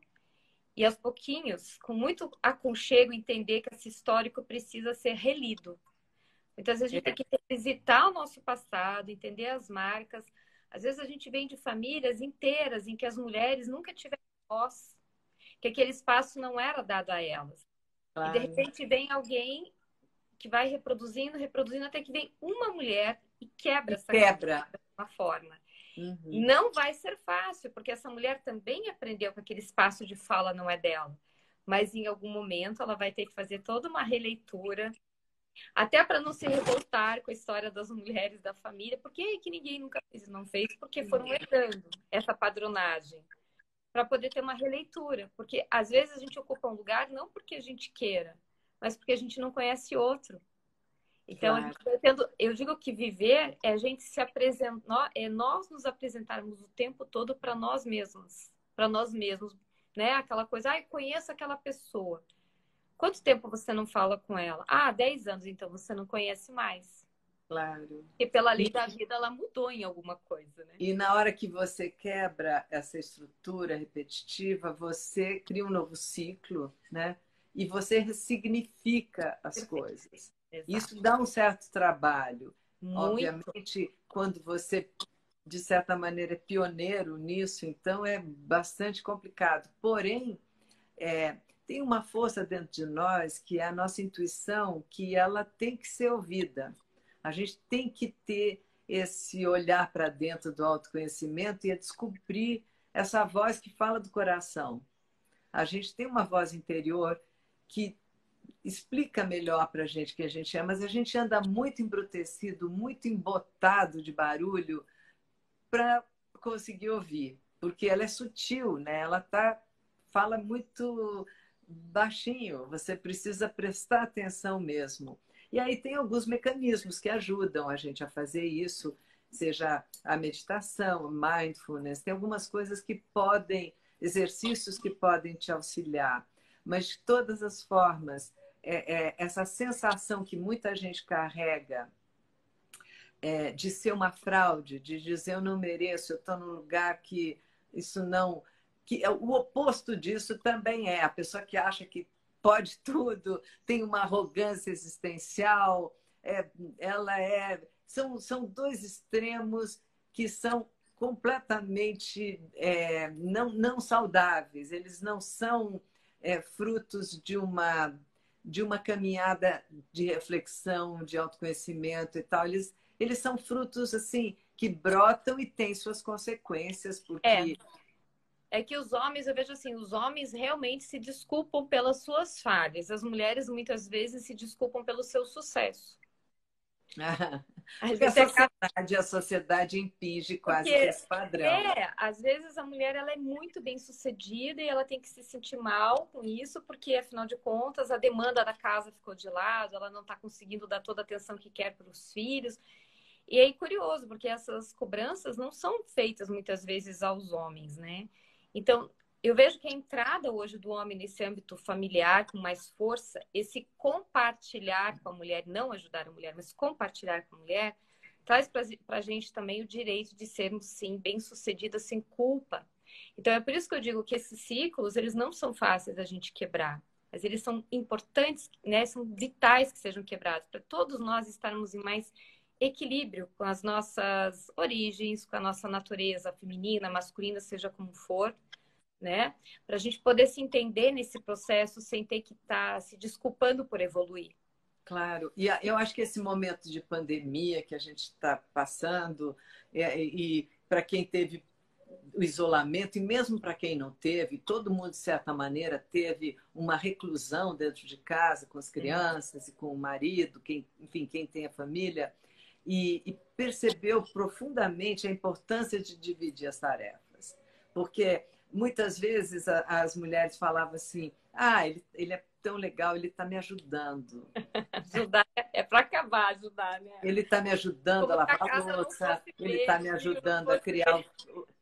e aos pouquinhos, com muito aconchego, entender que esse histórico precisa ser relido. Muitas vezes a gente tem que revisitar o nosso passado, entender as marcas. Às vezes a gente vem de famílias inteiras em que as mulheres nunca tiveram voz, que aquele espaço não era dado a elas. E de Claro. repente vem alguém que vai reproduzindo, reproduzindo, até que vem uma mulher e quebra essa Quebra. de uma forma. Uhum. Não vai ser fácil, porque essa mulher também aprendeu que aquele espaço de fala não é dela. Mas em algum momento ela vai ter que fazer toda uma releitura, até para não se revoltar com a história das mulheres da família. Por que ninguém nunca fez e não fez? Porque foram herdando essa padronagem. Para poder ter uma releitura. Porque às vezes a gente ocupa um lugar não porque a gente queira, mas porque a gente não conhece outro. Então, Claro. a gente vai tendo, eu digo que viver é a gente se apresentar, é nós nos apresentarmos o tempo todo para nós mesmos, né? Aquela coisa, conheço aquela pessoa. Quanto tempo você não fala com ela? 10 anos, então você não conhece mais. Claro. Porque pela lei da vida ela mudou em alguma coisa, né? E na hora que você quebra essa estrutura repetitiva, você cria um novo ciclo, né? E você ressignifica as coisas. Exato. Isso dá um certo trabalho. Muito. Obviamente, quando você, de certa maneira, é pioneiro nisso, então é bastante complicado. Porém, tem uma força dentro de nós, que é a nossa intuição, que ela tem que ser ouvida. A gente tem que ter esse olhar para dentro do autoconhecimento e a descobrir essa voz que fala do coração. A gente tem uma voz interior que explica melhor para a gente quem a gente é, mas a gente anda muito embrutecido, muito embotado de barulho para conseguir ouvir, porque ela é sutil, né? Fala muito baixinho, você precisa prestar atenção mesmo. E aí tem alguns mecanismos que ajudam a gente a fazer isso, seja a meditação, mindfulness, tem algumas coisas que podem, exercícios que podem te auxiliar, mas de todas as formas, essa sensação que muita gente carrega de ser uma fraude, de dizer eu não mereço, eu estou num lugar que isso não. Que o oposto disso também é a pessoa que acha que pode tudo, tem uma arrogância existencial, ela é. São dois extremos que são completamente não saudáveis, eles não são frutos de uma caminhada de reflexão, de autoconhecimento e tal. Eles são frutos assim que brotam e têm suas consequências, porque é que os homens, eu vejo assim, os homens realmente se desculpam pelas suas falhas. As mulheres muitas vezes se desculpam pelo seu sucesso. A porque gente acaba... a sociedade impinge quase Porque, que esse padrão. às vezes a mulher ela é muito bem sucedida e ela tem que se sentir mal com isso, porque afinal de contas a demanda da casa ficou de lado, ela não está conseguindo dar toda a atenção que quer para os filhos. E aí, curioso, porque essas cobranças não são feitas muitas vezes aos homens, né? Então, eu vejo que a entrada hoje do homem nesse âmbito familiar com mais força, esse compartilhar com a mulher, não ajudar a mulher, mas compartilhar com a mulher, traz para a gente também o direito de sermos, sim, bem-sucedidas sem culpa. Então, é por isso que eu digo que esses ciclos, eles não são fáceis da gente quebrar, mas eles são importantes, né? São vitais que sejam quebrados, para todos nós estarmos em mais equilíbrio com as nossas origens, com a nossa natureza feminina, masculina, seja como for, né? Para a gente poder se entender nesse processo sem ter que estar se desculpando por evoluir. Claro, e eu acho que esse momento de pandemia que a gente está passando, e para quem teve o isolamento, e mesmo para quem não teve, todo mundo, de certa maneira, teve uma reclusão dentro de casa com as crianças e com o marido, enfim, quem tem a família, e percebeu profundamente a importância de dividir as tarefas. Porque muitas vezes as mulheres falavam assim: ah, ele é tão legal, ele está me ajudando. Ajudar é para acabar, ajudar, né? Ele está me ajudando Como a se a lavar a casa não louça, fosse ele está me dele, não ajudando fosse dele.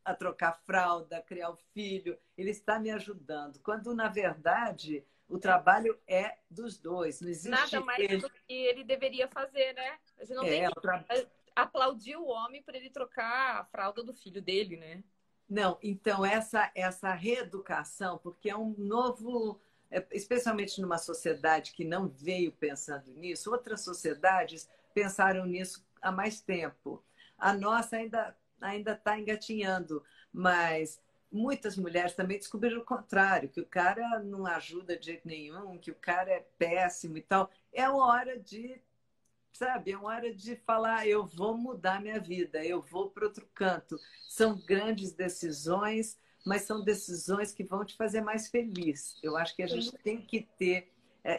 a trocar fralda, a criar o filho, ele está me ajudando. Quando, na verdade, o trabalho é dos dois, não Nada existe mais ele. do que ele deveria fazer, né? A gente não tem que aplaudir o homem por ele trocar a fralda do filho dele, né? Não, então essa reeducação, porque é um novo, especialmente numa sociedade que não veio pensando nisso, outras sociedades pensaram nisso há mais tempo. A nossa ainda está engatinhando, mas muitas mulheres também descobriram o contrário, que o cara não ajuda de jeito nenhum, que o cara é péssimo e tal. É hora de, sabe, é hora de falar, eu vou mudar minha vida, eu vou para outro canto. São grandes decisões, mas são decisões que vão te fazer mais feliz. Eu acho que a gente tem que ter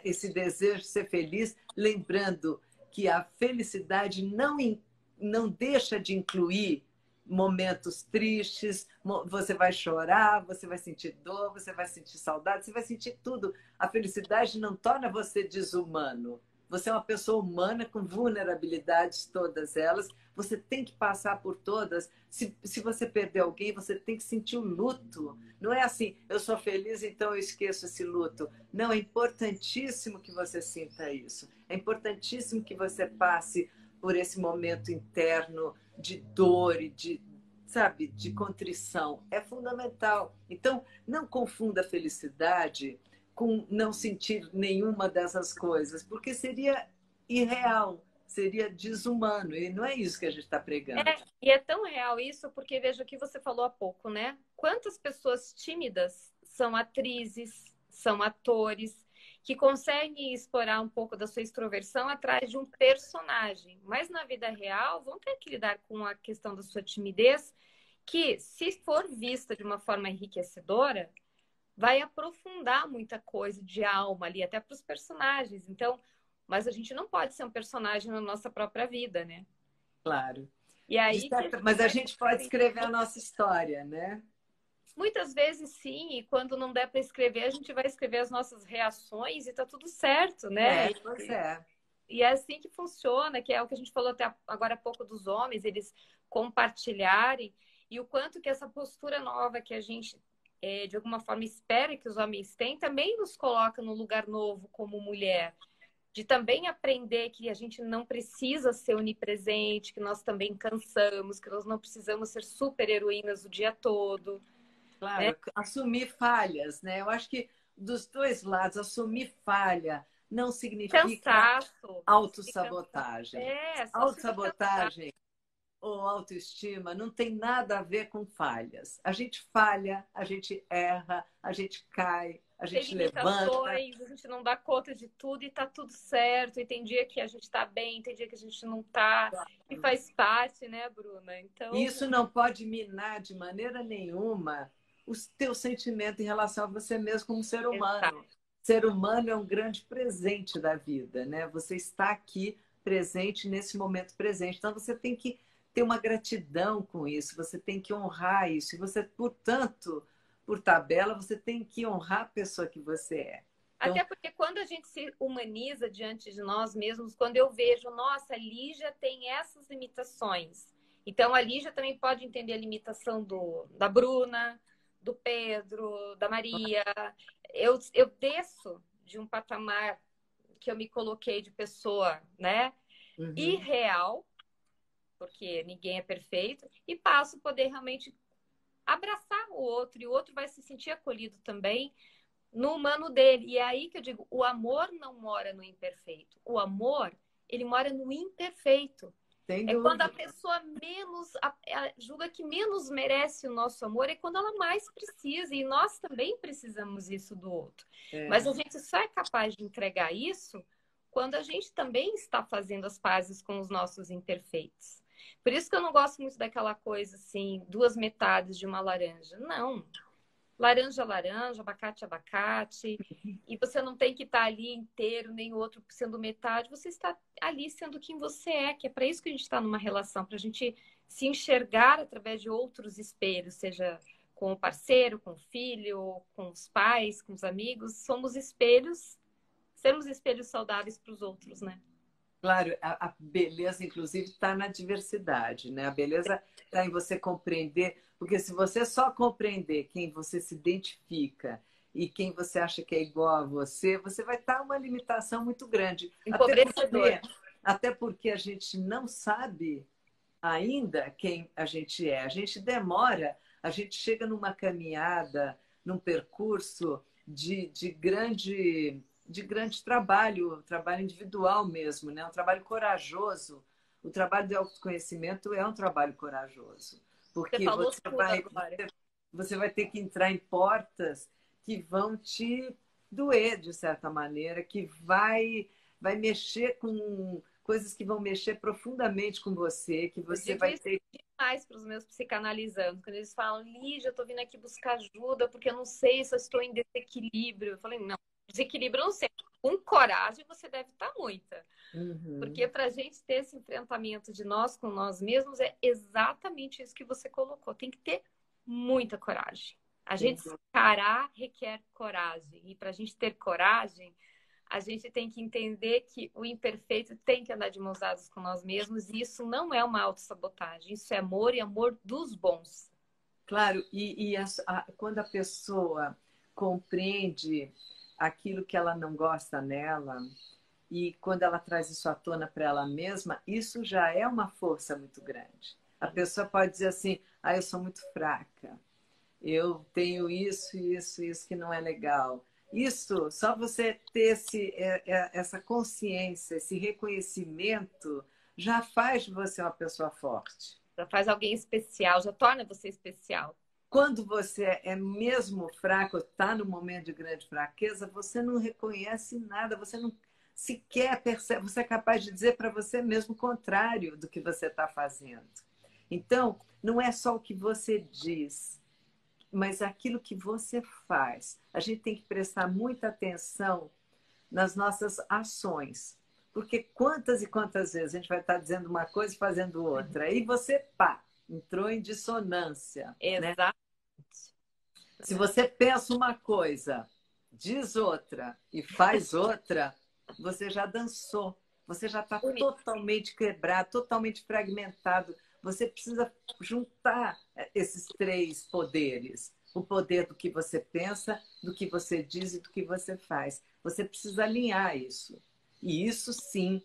esse desejo de ser feliz, lembrando que a felicidade não deixa de incluir momentos tristes, você vai chorar, você vai sentir dor, você vai sentir saudade, você vai sentir tudo. A felicidade não torna você desumano. Você é uma pessoa humana com vulnerabilidades, todas elas. Você tem que passar por todas. Se você perder alguém, você tem que sentir o luto. Não é assim, eu sou feliz, então eu esqueço esse luto. Não, é importantíssimo que você sinta isso. É importantíssimo que você passe por esse momento interno de dor e sabe, de contrição. É fundamental. Então, não confunda a felicidade com não sentir nenhuma dessas coisas, porque seria irreal, seria desumano, e não é isso que a gente está pregando. E é tão real isso, porque veja o que você falou há pouco, né? Quantas pessoas tímidas são atrizes, são atores, que conseguem explorar um pouco da sua extroversão atrás de um personagem, mas na vida real vão ter que lidar com a questão da sua timidez, que se for vista de uma forma enriquecedora, vai aprofundar muita coisa de alma ali, até para os personagens. Então, mas a gente não pode ser um personagem na nossa própria vida, né? Claro. E aí que a Mas gente a vai gente pode escrever a nossa história, né? muitas vezes sim, e quando não der para escrever, a gente vai escrever as nossas reações e tá tudo certo, né? Pois é. E é assim que funciona, que é o que a gente falou até agora há pouco dos homens, eles compartilharem e o quanto que essa postura nova que a gente, de alguma forma, espera que os homens tenham, também nos coloca no lugar novo como mulher. De também aprender que a gente não precisa ser onipresente, que nós também cansamos, que nós não precisamos ser super heroínas o dia todo, né? Claro, assumir falhas, né? Eu acho que dos dois lados, assumir falha não significa Cansaço, se cansar. autossabotagem. É, só se for cansar. Autossabotagem ou autoestima não tem nada a ver com falhas. A gente falha, a gente erra, a gente cai, a Tem gente levanta. limitações, a gente não dá conta de tudo e tá tudo certo. E tem dia que a gente tá bem, tem dia que a gente não tá. E faz parte, né, Bruna? E Então, isso não pode minar de maneira nenhuma o teu sentimento em relação a você mesmo como ser humano. exato. Ser humano é um grande presente da vida, né? Você está aqui presente nesse momento presente. Então você tem que ter uma gratidão com isso, você tem que honrar isso. E você, portanto, por tabela, você tem que honrar a pessoa que você é. Até Então, porque quando a gente se humaniza diante de nós mesmos, quando eu vejo, nossa, a Lígia tem essas limitações. Então, a Lígia também pode entender a limitação da Bruna, do Pedro, da Maria. Eu desço de um patamar que eu me coloquei de pessoa, né, uhum, irreal, porque ninguém é perfeito, e passo a poder realmente abraçar o outro, e o outro vai se sentir acolhido também no humano dele. E é aí que eu digo, o amor não mora no imperfeito. O amor, ele mora no imperfeito. sem É quando a dúvida. pessoa julga que menos merece o nosso amor, é quando ela mais precisa. E nós também precisamos isso do outro. Mas É. a gente só é capaz de entregar isso quando a gente também está fazendo as pazes com os nossos imperfeitos. Por isso que eu não gosto muito daquela coisa assim, duas metades de uma laranja. Não, laranja, laranja, abacate, abacate. E você não tem que estar ali inteiro, nem o outro sendo metade. Você está ali sendo quem você é, que é para isso que a gente está numa relação, para a gente se enxergar através de outros espelhos, seja com o parceiro, com o filho, com os pais, com os amigos. Somos espelhos, sermos espelhos saudáveis para os outros, né? Claro, a beleza, inclusive, está na diversidade, né? A beleza está em você compreender, porque se você só compreender quem você se identifica e quem você acha que é igual a você, você vai estar uma limitação muito grande. Empobrecedor. Até porque a gente não sabe ainda quem a gente é. A gente demora, a gente chega numa caminhada, num percurso de grande trabalho, trabalho individual mesmo, né? Um trabalho corajoso. O trabalho de autoconhecimento é um trabalho corajoso, Você porque falou tudo agora. você vai ter que entrar em portas que vão te doer, de certa maneira, que vai mexer com coisas que vão mexer profundamente com você, que Eu você digo vai isso ter. demais para os meus psicanalizantes, quando eles falam, Lígia, eu tô vindo aqui buscar ajuda porque eu não sei se eu estou em desequilíbrio. Eu falei, não, desequilíbrio eu não sei. Com coragem você deve estar muita. Porque Uhum. para a gente ter esse enfrentamento de nós com nós mesmos é exatamente isso que você colocou. Tem que ter muita coragem. A gente se encarar requer coragem. E para a gente ter coragem, a gente tem que entender que o imperfeito tem que andar de mãos dadas com nós mesmos, e isso não é uma autossabotagem, isso é amor e amor dos bons. Claro, quando a pessoa compreende aquilo que ela não gosta nela, e quando ela traz isso à tona para ela mesma, isso já é uma força muito grande. A pessoa pode dizer assim: ah, eu sou muito fraca, eu tenho isso, isso, isso que não é legal. Isso, só você ter essa consciência, esse reconhecimento, já faz de você uma pessoa forte. Já faz alguém especial, já torna você especial. Quando você é mesmo fraco, está no momento de grande fraqueza, você não reconhece nada, você não sequer percebe, você é capaz de dizer para você mesmo o contrário do que você está fazendo. Então, não é só o que você diz, mas aquilo que você faz. A gente tem que prestar muita atenção nas nossas ações. Porque quantas e quantas vezes a gente vai estar dizendo uma coisa e fazendo outra. Aí você, pá, entrou em dissonância. Né? Exato. Se você pensa uma coisa, diz outra e faz outra, você já dançou. Você já está totalmente quebrado, totalmente fragmentado. Você precisa juntar esses três poderes. O poder do que você pensa, do que você diz e do que você faz. Você precisa alinhar isso. E isso, sim,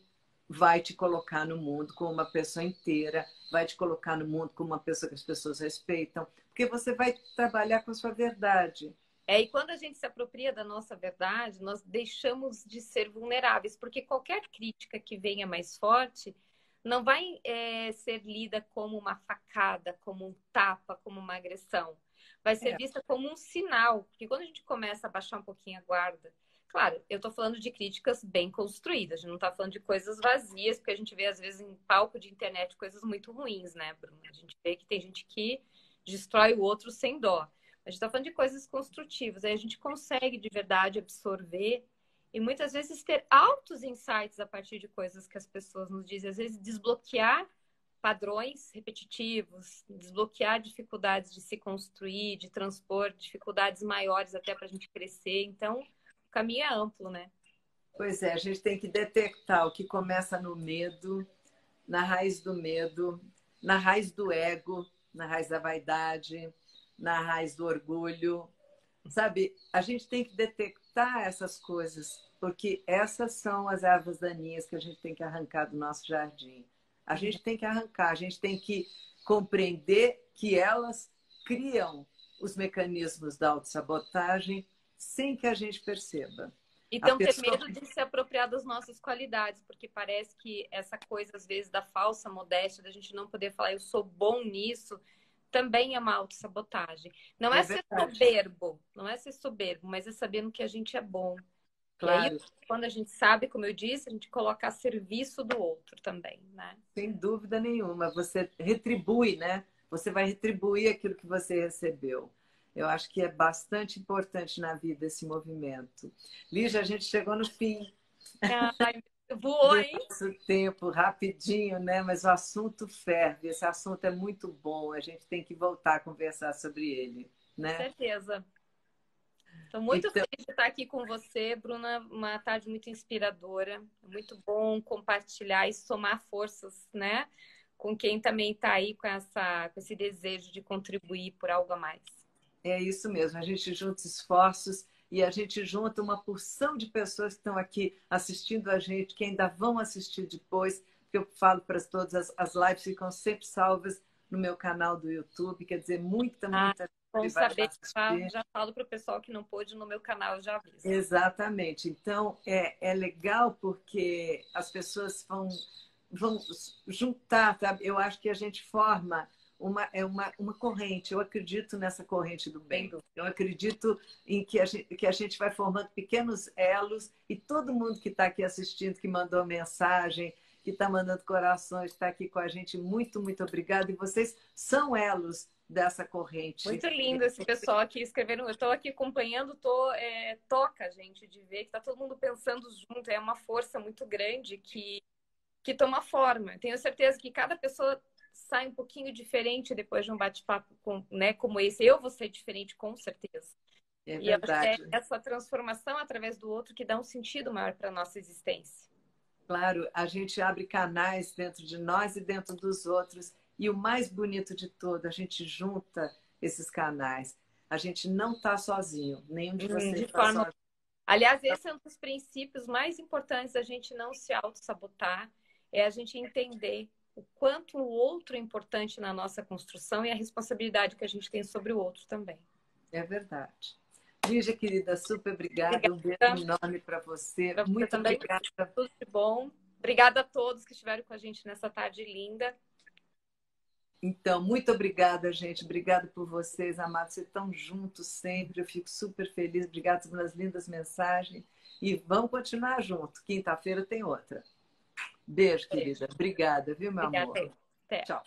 vai te colocar no mundo como uma pessoa inteira, vai te colocar no mundo como uma pessoa que as pessoas respeitam, porque você vai trabalhar com a sua verdade. E quando a gente se apropria da nossa verdade, nós deixamos de ser vulneráveis, porque qualquer crítica que venha mais forte não vai ser lida como uma facada, como um tapa, como uma agressão. Vai ser vista como um sinal, porque quando a gente começa a baixar um pouquinho a guarda, claro, eu estou falando de críticas bem construídas, a gente não está falando de coisas vazias, porque a gente vê, às vezes, em palco de internet, coisas muito ruins, né, Bruna? A gente vê que tem gente que destrói o outro sem dó. A gente está falando de coisas construtivas, aí a gente consegue de verdade absorver e muitas vezes ter altos insights a partir de coisas que as pessoas nos dizem, às vezes desbloquear padrões repetitivos, desbloquear dificuldades de se construir, de transpor dificuldades maiores até para a gente crescer. Então, o caminho é amplo, né? Pois é, a gente tem que detectar o que começa no medo, na raiz do medo, na raiz do ego, na raiz da vaidade, na raiz do orgulho. Sabe, a gente tem que detectar essas coisas, porque essas são as ervas daninhas que a gente tem que arrancar do nosso jardim. A gente tem que arrancar, a gente tem que compreender que elas criam os mecanismos da autossabotagem sem que a gente perceba. Então, ter medo de se apropriar das nossas qualidades, porque parece que essa coisa, às vezes, da falsa modéstia, da gente não poder falar, eu sou bom nisso, também é uma autossabotagem. Não é ser soberbo, não é ser soberbo, mas é saber no que a gente é bom. Claro. E aí, quando a gente sabe, como eu disse, a gente coloca a serviço do outro também, né? Sem dúvida nenhuma. Você retribui, né? Você vai retribuir aquilo que você recebeu. Eu acho que é bastante importante na vida esse movimento. Lígia, a gente chegou no fim. Ai, voou, hein? Nosso tempo, rapidinho, né? Mas o assunto ferve. Esse assunto é muito bom. A gente tem que voltar a conversar sobre ele, né? Com certeza. Estou muito feliz de estar aqui com você, Bruna. Uma tarde muito inspiradora. Muito bom compartilhar e somar forças, né? Com quem também está aí com esse desejo de contribuir por algo a mais. É isso mesmo. A gente junta esforços e a gente junta uma porção de pessoas que estão aqui assistindo a gente, que ainda vão assistir depois, porque eu falo para todas, as lives ficam sempre salvas no meu canal do YouTube, quer dizer, muita bom saber, já falo para o pessoal que não pôde no meu canal, eu já aviso. Exatamente. Então, é legal porque as pessoas vão juntar, sabe? Eu acho que a gente forma uma corrente. Eu acredito nessa corrente do bem. Eu acredito em que a gente vai formando pequenos elos e todo mundo que está aqui assistindo, que mandou mensagem, que está mandando corações, está aqui com a gente, muito, muito obrigada. E vocês são elos dessa corrente. Muito lindo esse pessoal aqui escrevendo. Eu estou aqui acompanhando, toca, gente, de ver que está todo mundo pensando junto. É uma força muito grande que toma forma. Tenho certeza que cada pessoa sai um pouquinho diferente depois de um bate-papo como esse. Eu vou ser diferente, com certeza. É verdade. E é essa transformação através do outro que dá um sentido maior para a nossa existência. Claro, a gente abre canais dentro de nós e dentro dos outros. E o mais bonito de tudo, a gente junta esses canais. A gente não está sozinho, nenhum de vocês está sozinho. Aliás, esse é um dos princípios mais importantes da gente não se auto-sabotar, é a gente entender o quanto o outro é importante na nossa construção e a responsabilidade que a gente tem sobre o outro também. É verdade. Lígia, querida, super obrigada. Um beijo enorme para você. Muito também. Obrigada. Tudo de bom. Obrigada a todos que estiveram com a gente nessa tarde linda. Então, muito obrigada, gente. Obrigada por vocês, amados. Vocês estão juntos sempre. Eu fico super feliz. Obrigada pelas lindas mensagens. E vamos continuar junto. Quinta-feira tem outra. Beijo, querida. Obrigada, viu, meu amor? Até. Tchau.